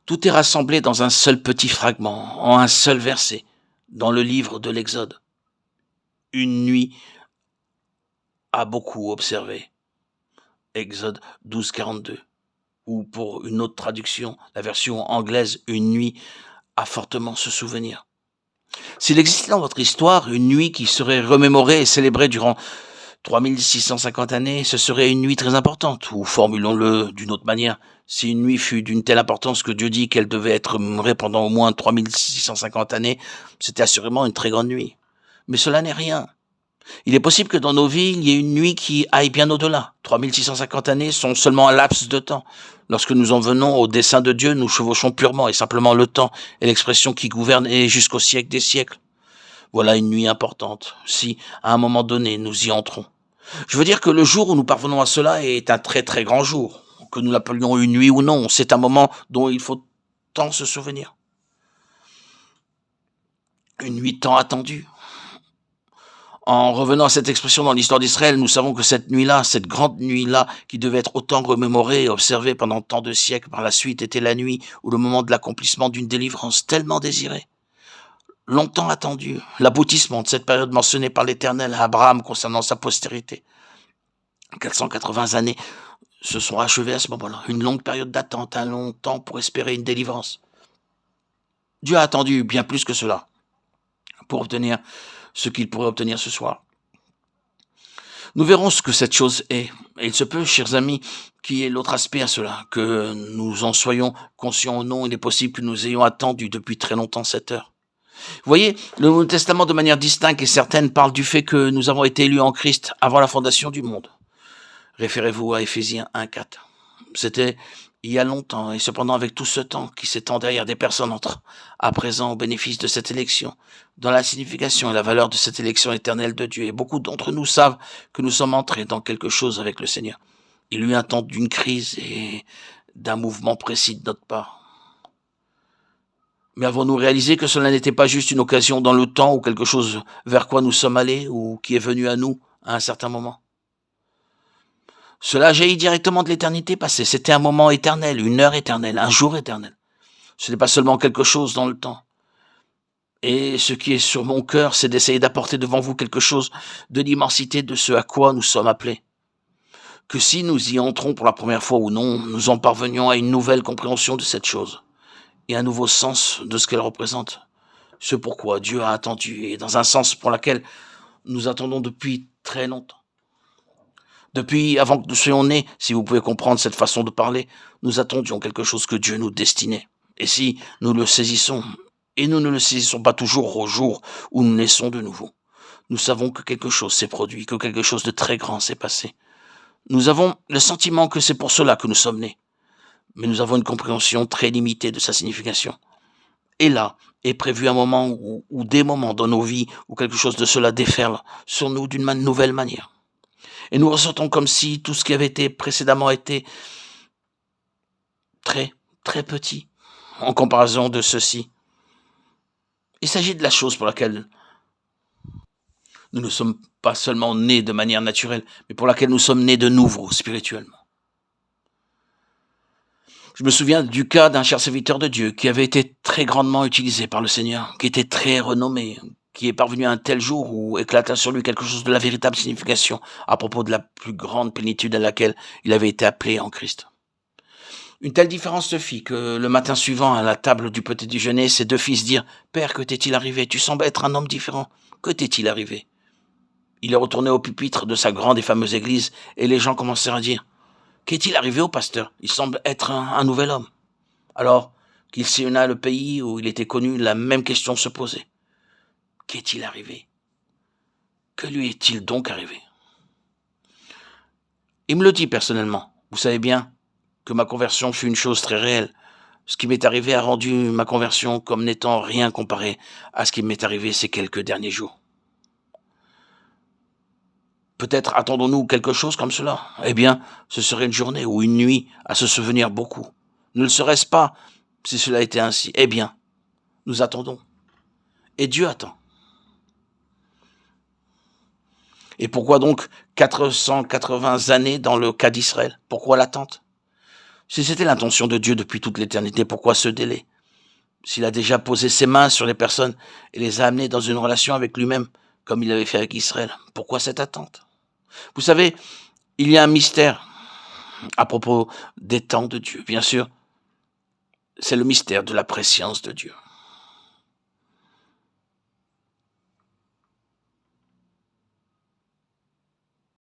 Tout est rassemblé dans un seul petit fragment, en un seul verset, dans le livre de l'Exode. Une nuit a beaucoup observé. Exode 12, 42. Ou pour une autre traduction, la version anglaise, une nuit a fortement se souvenir. S'il existait dans votre histoire une nuit qui serait remémorée et célébrée durant 3650 années, ce serait une nuit très importante, ou formulons-le d'une autre manière, si une nuit fut d'une telle importance que Dieu dit qu'elle devait être mémorée pendant au moins 3650 années, c'était assurément une très grande nuit. Mais cela n'est rien. Il est possible que dans nos vies, il y ait une nuit qui aille bien au-delà. 3650 années sont seulement un laps de temps. Lorsque nous en venons au dessein de Dieu, nous chevauchons purement et simplement le temps et l'expression qui gouverne et jusqu'au siècle des siècles. Voilà une nuit importante, si, à un moment donné, nous y entrons. Je veux dire que le jour où nous parvenons à cela est un très très grand jour. Que nous l'appelions une nuit ou non, c'est un moment dont il faut tant se souvenir. Une nuit tant attendue. En revenant à cette expression dans l'histoire d'Israël, nous savons que cette nuit-là, cette grande nuit-là, qui devait être autant remémorée et observée pendant tant de siècles par la suite, était la nuit ou le moment de l'accomplissement d'une délivrance tellement désirée, longtemps attendue, l'aboutissement de cette période mentionnée par l'Éternel à Abraham concernant sa postérité. 480 années se sont achevées à ce moment-là, une longue période d'attente, un long temps pour espérer une délivrance. Dieu a attendu bien plus que cela pour obtenir ce qu'il pourrait obtenir ce soir. Nous verrons ce que cette chose est. Et il se peut, chers amis, qu'il y ait l'autre aspect à cela, que nous en soyons conscients ou non, il est possible que nous ayons attendu depuis très longtemps cette heure. Vous voyez, le Nouveau Testament de manière distincte et certaine parle du fait que nous avons été élus en Christ avant la fondation du monde. Référez-vous à Éphésiens 1, 4. C'était il y a longtemps, et cependant avec tout ce temps qui s'étend derrière des personnes entre à présent au bénéfice de cette élection, dans la signification et la valeur de cette élection éternelle de Dieu. Et beaucoup d'entre nous savent que nous sommes entrés dans quelque chose avec le Seigneur. Il y a eu un temps d'une crise et d'un mouvement précis de notre part. Mais avons-nous réalisé que cela n'était pas juste une occasion dans le temps ou quelque chose vers quoi nous sommes allés ou qui est venu à nous à un certain moment? Cela jaillit directement de l'éternité passée. C'était un moment éternel, une heure éternelle, un jour éternel. Ce n'est pas seulement quelque chose dans le temps. Et ce qui est sur mon cœur, c'est d'essayer d'apporter devant vous quelque chose de l'immensité de ce à quoi nous sommes appelés. Que si nous y entrons pour la première fois ou non, nous en parvenions à une nouvelle compréhension de cette chose et un nouveau sens de ce qu'elle représente. Ce pourquoi Dieu a attendu et dans un sens pour lequel nous attendons depuis très longtemps. Depuis avant que nous soyons nés, si vous pouvez comprendre cette façon de parler, nous attendions quelque chose que Dieu nous destinait. Et si nous le saisissons, et nous ne le saisissons pas toujours au jour où nous naissons de nouveau, nous savons que quelque chose s'est produit, que quelque chose de très grand s'est passé. Nous avons le sentiment que c'est pour cela que nous sommes nés, mais nous avons une compréhension très limitée de sa signification. Et là est prévu un moment ou des moments dans nos vies où quelque chose de cela déferle sur nous d'une nouvelle manière. Et nous ressentons comme si tout ce qui avait été précédemment était très, très petit en comparaison de ceci. Il s'agit de la chose pour laquelle nous ne sommes pas seulement nés de manière naturelle, mais pour laquelle nous sommes nés de nouveau spirituellement. Je me souviens du cas d'un cher serviteur de Dieu qui avait été très grandement utilisé par le Seigneur, qui était très renommé, qui est parvenu à un tel jour où éclata sur lui quelque chose de la véritable signification à propos de la plus grande plénitude à laquelle il avait été appelé en Christ. Une telle différence se fit que le matin suivant, à la table du petit déjeuner, ses deux fils dirent « Père, que t'est-il arrivé? Tu sembles être un homme différent. Que t'est-il arrivé ?» Il est retourné au pupitre de sa grande et fameuse église et les gens commencèrent à dire « Qu'est-il arrivé au pasteur? Il semble être un nouvel homme. » Alors qu'il sillonna le pays où il était connu, la même question se posait. Qu'est-il arrivé? Que lui est-il donc arrivé? Il me le dit personnellement. Vous savez bien que ma conversion fut une chose très réelle. Ce qui m'est arrivé a rendu ma conversion comme n'étant rien comparé à ce qui m'est arrivé ces quelques derniers jours. Peut-être attendons-nous quelque chose comme cela. Eh bien, ce serait une journée ou une nuit à se souvenir beaucoup. Ne le serait-ce pas si cela était ainsi? Eh bien, nous attendons. Et Dieu attend. Et pourquoi donc 480 années dans le cas d'Israël? Pourquoi l'attente? Si c'était l'intention de Dieu depuis toute l'éternité, pourquoi ce délai? S'il a déjà posé ses mains sur les personnes et les a amenées dans une relation avec lui-même, comme il l'avait fait avec Israël, pourquoi cette attente? Vous savez, il y a un mystère à propos des temps de Dieu. Bien sûr, c'est le mystère de la préscience de Dieu.